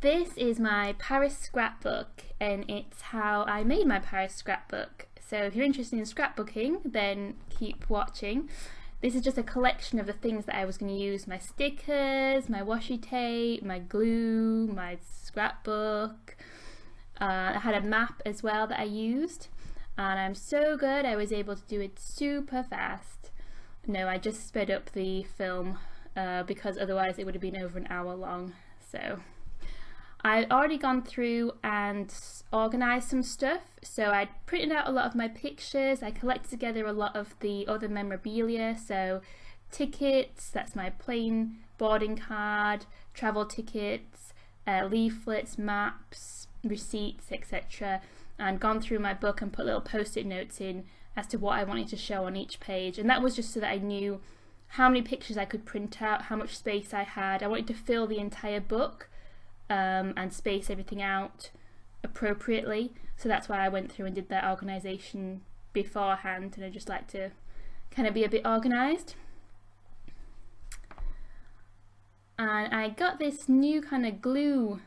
This is my Paris scrapbook, and it's how I made my Paris scrapbook. So if you're interested in scrapbooking, then keep watching. This is just a collection of the things that I was going to use: my stickers, my washi tape, my glue, my scrapbook. I had a map as well that I used, and I'm so good I was able to do it super fast. No, I just sped up the film because otherwise it would have been over an hour long. So I'd already gone through and organised some stuff, so I'd printed out a lot of my pictures. I collected together a lot of the other memorabilia, so tickets, that's my plane boarding card, travel tickets, leaflets, maps, receipts, etc., and gone through my book and put little post-it notes in as to what I wanted to show on each page. And that was just so that I knew how many pictures I could print out, how much space I had. I wanted to fill the entire book and space everything out appropriately, so that's why I went through and did that organisation beforehand, and I just like to kind of be a bit organised. And I got this new kind of glue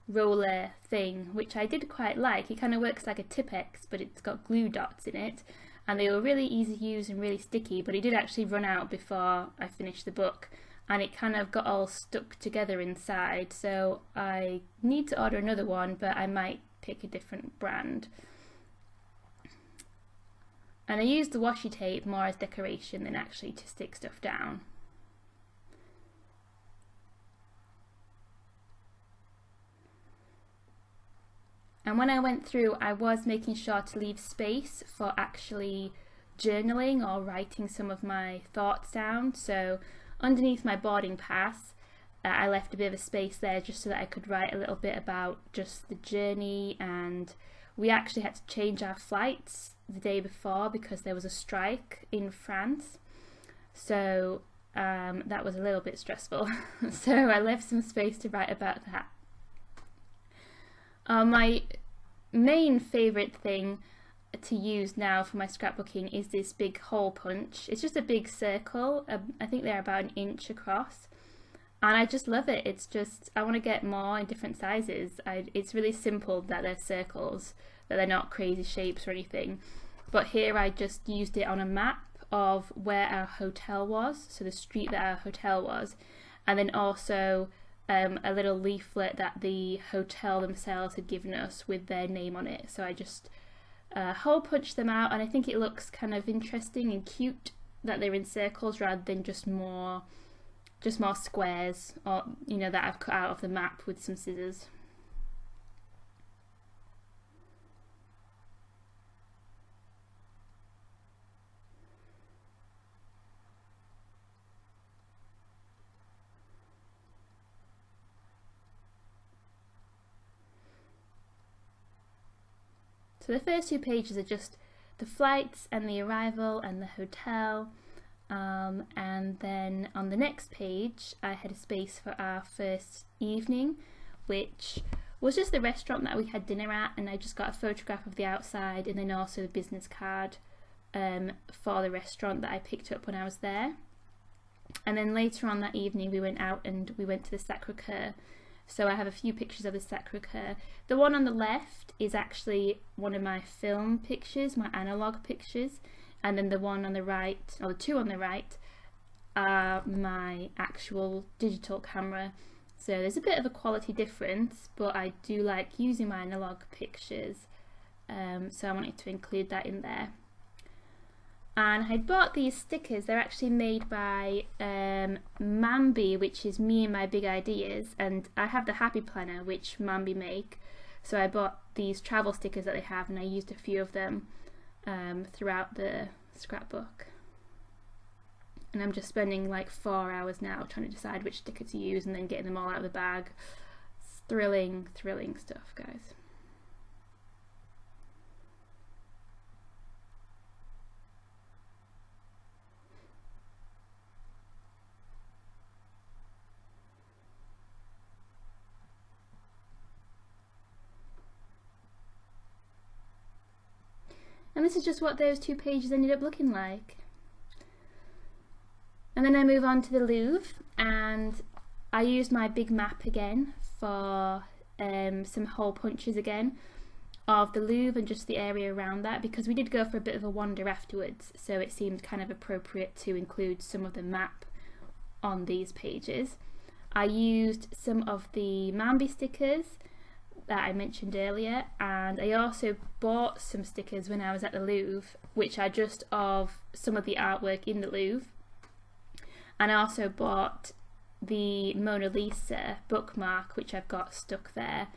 roller thing, which I did quite like. It kind of works like a Tipp-Ex, but it's got glue dots in it, and they were really easy to use and really sticky, but it did actually run out before I finished the book, and it kind of got all stuck together inside, so I need to order another one, but I might pick a different brand. And I used the washi tape more as decoration than actually to stick stuff down. And when I went through, I was making sure to leave space for actually journaling or writing some of my thoughts down. So underneath my boarding pass, I left a bit of a space there just so that I could write a little bit about just the journey. And we actually had to change our flights the day before because there was a strike in France. So that was a little bit stressful. So I left some space to write about that. My main favourite thing to use now for my scrapbooking is this big hole punch. It's just a big circle. I think they're about 1 inch across, and I just love it. It's just, I want to get more in different sizes. It's really simple that they're circles, that they're not crazy shapes or anything. But here I just used it on a map of where our hotel was, so the street that our hotel was, and then also a little leaflet that the hotel themselves had given us with their name on it. So I just hole punch them out, and I think it looks kind of interesting and cute that they're in circles rather than just more squares, or you know, that I've cut out of the map with some scissors. So the first 2 pages are just the flights and the arrival and the hotel, and then on the next page I had a space for our first evening, which was just the restaurant that we had dinner at, and I just got a photograph of the outside and then also the business card for the restaurant that I picked up when I was there. And then later on that evening we went out and we went to the Sacré-Cœur. So I have a few pictures of the Sacré-Cœur. The one on the left is actually one of my film pictures, my analogue pictures, and then the one on the right, or the 2 on the right, are my actual digital camera. So there's a bit of a quality difference, but I do like using my analogue pictures, so I wanted to include that in there. And I bought these stickers. They're actually made by Mambi, which is Me and My Big Ideas, and I have the Happy Planner, which Mambi make. So I bought these travel stickers that they have, and I used a few of them throughout the scrapbook. And I'm just spending like 4 hours now trying to decide which sticker to use and then getting them all out of the bag. It's thrilling stuff, guys. And this is just what those 2 pages ended up looking like. And then I move on to the Louvre, and I used my big map again for some hole punches again of the Louvre and just the area around that, because we did go for a bit of a wander afterwards, so it seemed kind of appropriate to include some of the map on these pages. I used some of the Mambi stickers that I mentioned earlier, and I also bought some stickers when I was at the Louvre, which are just of some of the artwork in the Louvre. And I also bought the Mona Lisa bookmark, which I've got stuck there,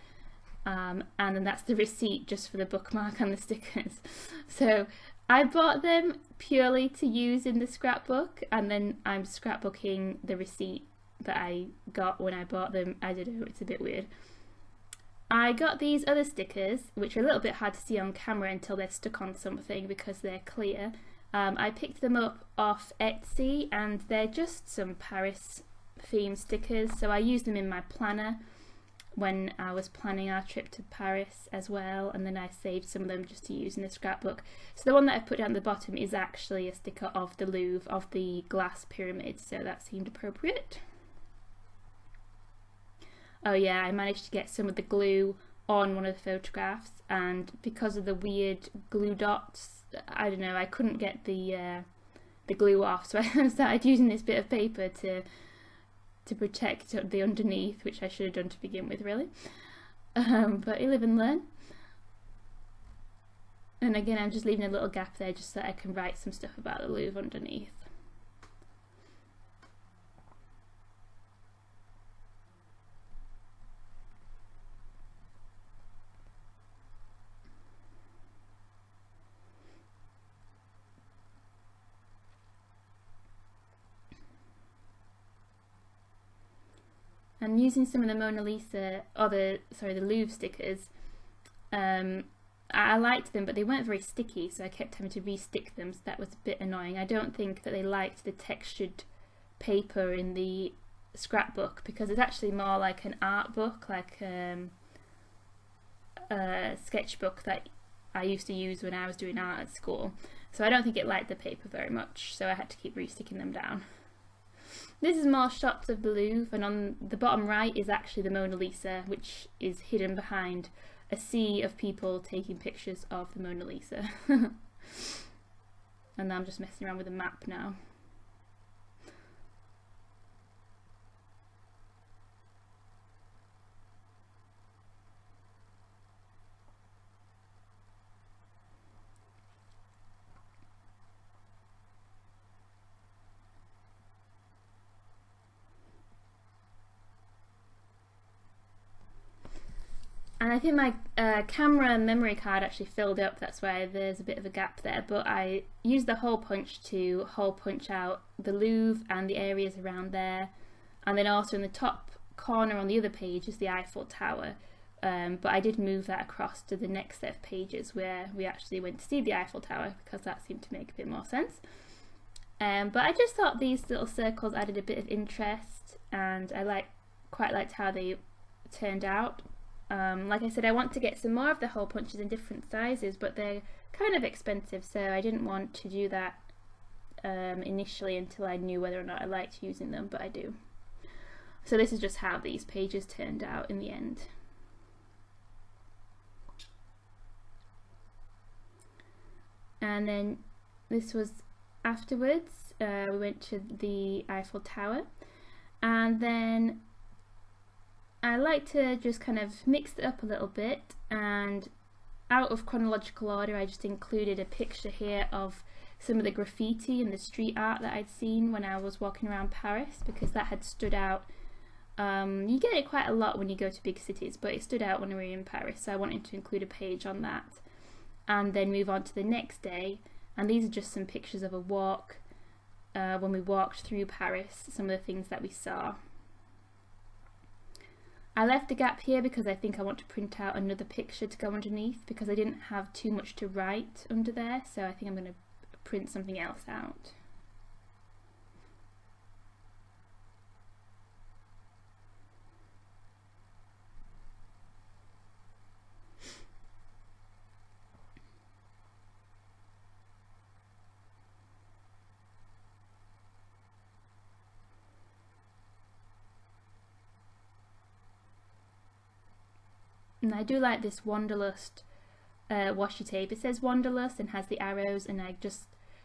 and then that's the receipt just for the bookmark and the stickers. So I bought them purely to use in the scrapbook, and then I'm scrapbooking the receipt that I got when I bought them. I don't know, it's a bit weird. I got these other stickers, which are a little bit hard to see on camera until they're stuck on something because they're clear. I picked them up off Etsy, and they're just some Paris themed stickers, so I used them in my planner when I was planning our trip to Paris as well, and then I saved some of them just to use in the scrapbook. So the one that I put down at the bottom is actually a sticker of the Louvre, of the glass pyramid, so that seemed appropriate. Oh yeah, I managed to get some of the glue on one of the photographs, and because of the weird glue dots, I don't know, I couldn't get the glue off, so I started using this bit of paper to protect the underneath, which I should have done to begin with, really. But you live and learn. And again, I'm just leaving a little gap there just so that I can write some stuff about the Louvre underneath. And using some of the Mona Lisa, or the Louvre stickers, I liked them, but they weren't very sticky, so I kept having to re-stick them, so that was a bit annoying. I don't think that they liked the textured paper in the scrapbook, because it's actually more like an art book, like a sketchbook that I used to use when I was doing art at school. So I don't think it liked the paper very much, so I had to keep re-sticking them down. This is more shots of the Louvre, and on the bottom right is actually the Mona Lisa, which is hidden behind a sea of people taking pictures of the Mona Lisa. And I'm just messing around with a map now. And I think my camera and memory card actually filled up, that's why there's a bit of a gap there, but I used the hole punch to hole punch out the Louvre and the areas around there, and then also in the top corner on the other page is the Eiffel Tower, but I did move that across to the next set of pages where we actually went to see the Eiffel Tower, because that seemed to make a bit more sense. But I just thought these little circles added a bit of interest, and I quite liked how they turned out. Like I said, I want to get some more of the hole punches in different sizes, but they're kind of expensive, so I didn't want to do that initially until I knew whether or not I liked using them, but I do. So this is just how these pages turned out in the end. And then this was afterwards. We went to the Eiffel Tower, and then I like to just kind of mix it up a little bit, and out of chronological order I just included a picture here of some of the graffiti and the street art that I'd seen when I was walking around Paris, because that had stood out. You get it quite a lot when you go to big cities, but it stood out when we were in Paris, so I wanted to include a page on that. And then move on to the next day, and these are just some pictures of a walk when we walked through Paris, some of the things that we saw. I left a gap here because I think I want to print out another picture to go underneath, because I didn't have too much to write under there, so I think I'm going to print something else out. And I do like this Wanderlust washi tape. It says Wanderlust and has the arrows, and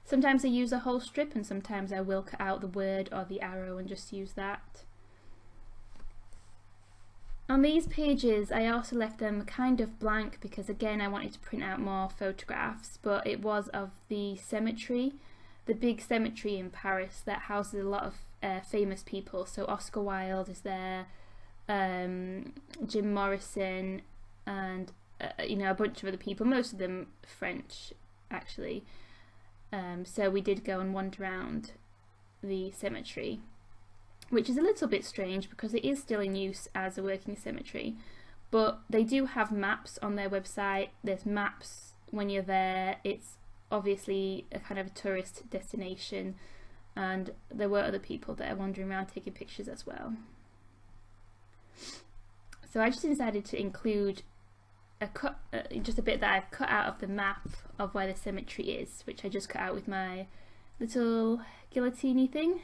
sometimes I use a whole strip and sometimes I will cut out the word or the arrow and just use that. On these pages I also left them kind of blank because again I wanted to print out more photographs, but it was of the cemetery, the big cemetery in Paris that houses a lot of famous people. So Oscar Wilde is there, Jim Morrison, and you know, a bunch of other people, most of them French actually. So we did go and wander around the cemetery, which is a little bit strange because it is still in use as a working cemetery, but they do have maps on their website. There's maps when you're there. It's obviously a kind of a tourist destination, and there were other people there wandering around taking pictures as well. So I just decided to include just a bit that I've cut out of the map of where the cemetery is, which I just cut out with my little guillotine thing.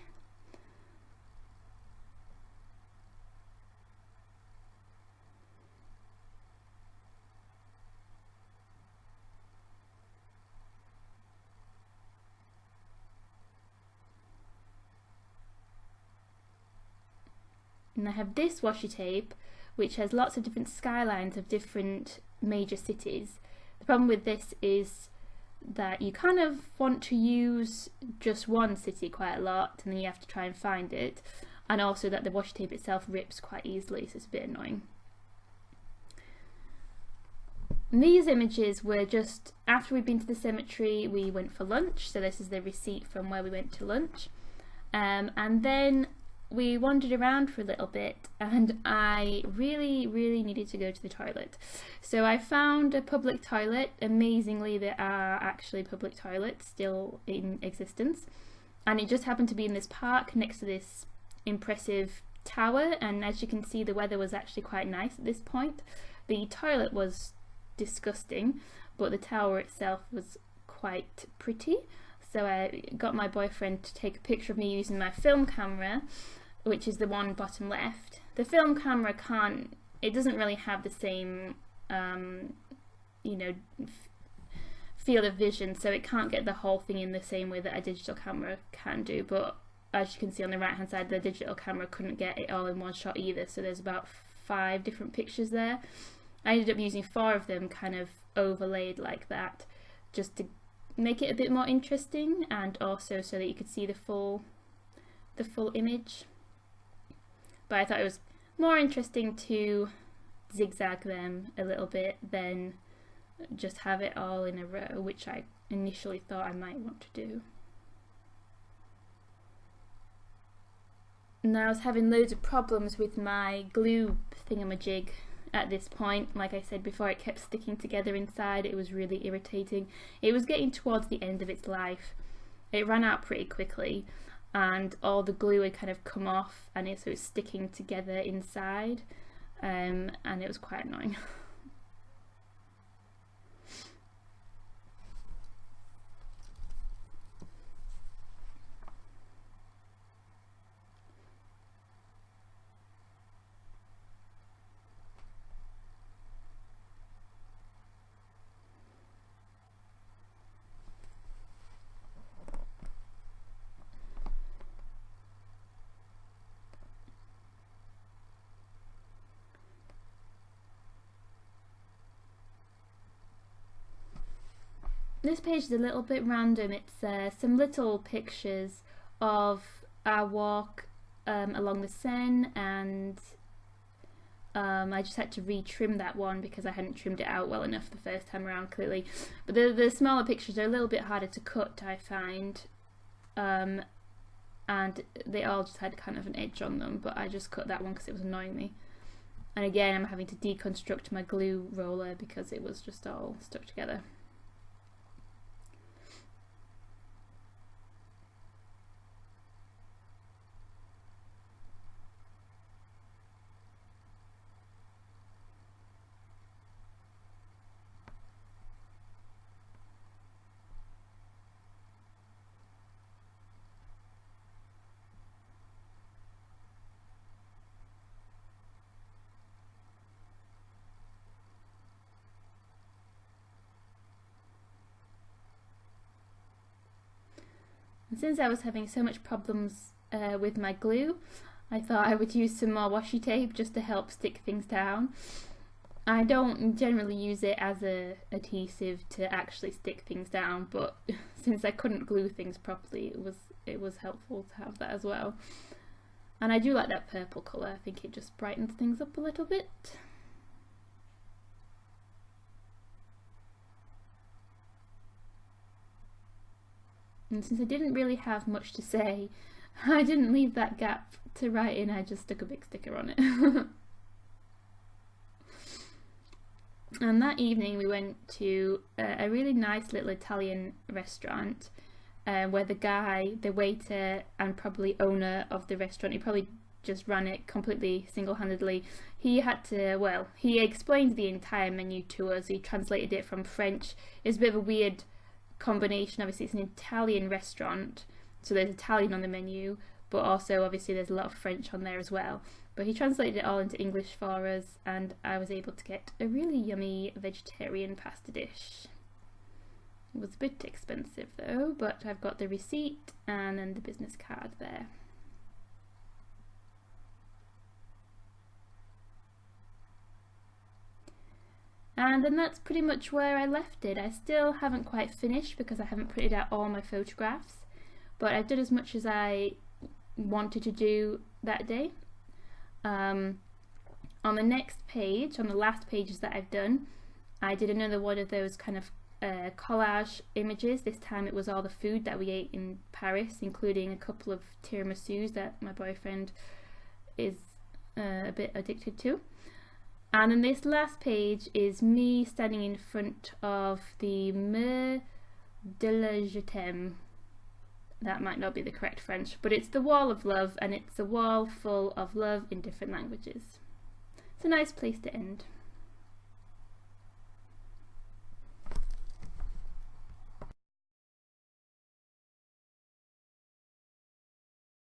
And I have this washi tape which has lots of different skylines of different major cities. The problem with this is that you kind of want to use just one city quite a lot and then you have to try and find it, and also that the washi tape itself rips quite easily, so it's a bit annoying. And these images were just after we'd been to the cemetery, we went for lunch, so this is the receipt from where we went to lunch, and then we wandered around for a little bit and I really needed to go to the toilet. So I found a public toilet. Amazingly, there are actually public toilets still in existence, and it just happened to be in this park next to this impressive tower, and as you can see the weather was actually quite nice at this point. The toilet was disgusting, but the tower itself was quite pretty. So I got my boyfriend to take a picture of me using my film camera, which is the one bottom left. The film camera it doesn't really have the same, you know, field of vision, so it can't get the whole thing in the same way that a digital camera can do. But as you can see on the right hand side, the digital camera couldn't get it all in one shot either, so there's about 5 different pictures there. I ended up using 4 of them kind of overlaid like that, just to make it a bit more interesting, and also so that you could see the full image. But I thought it was more interesting to zigzag them a little bit than just have it all in a row, which I initially thought I might want to do. And I was having loads of problems with my glue thingamajig at this point. Like I said before, it kept sticking together inside. It was really irritating. It was getting towards the end of its life. It ran out pretty quickly and all the glue had kind of come off, and so it was sticking together inside, and it was quite annoying. This page is a little bit random. It's some little pictures of our walk along the Seine, and I just had to re-trim that one because I hadn't trimmed it out well enough the first time around, clearly. But the smaller pictures are a little bit harder to cut, I find, and they all just had kind of an edge on them, but I just cut that one because it was annoying me. And again, I'm having to deconstruct my glue roller because it was just all stuck together. And since I was having so much problems with my glue, I thought I would use some more washi tape just to help stick things down. I don't generally use it as a adhesive to actually stick things down, but since I couldn't glue things properly, it was helpful to have that as well. And I do like that purple colour. I think it just brightens things up a little bit. And since I didn't really have much to say, I didn't leave that gap to write in, I just stuck a big sticker on it. And that evening we went to a really nice little Italian restaurant where the waiter and probably owner of the restaurant, he probably just ran it completely single-handedly. He had to, well, he explained the entire menu to us. He translated it from French. It's a bit of a weird combination. Obviously it's an Italian restaurant, so there's Italian on the menu, but also obviously there's a lot of French on there as well. But he translated it all into English for us, and I was able to get a really yummy vegetarian pasta dish. It was a bit expensive though, but I've got the receipt and then the business card there. And then that's pretty much where I left it. I still haven't quite finished because I haven't printed out all my photographs, but I've done as much as I wanted to do that day. On the next page, on the last pages that I've done, I did another one of those kind of collage images. This time it was all the food that we ate in Paris, including a couple of tiramisus that my boyfriend is a bit addicted to. And then this last page is me standing in front of the Mur de la Je t'aime. That might not be the correct French, but it's the wall of love, and it's a wall full of love in different languages. It's a nice place to end.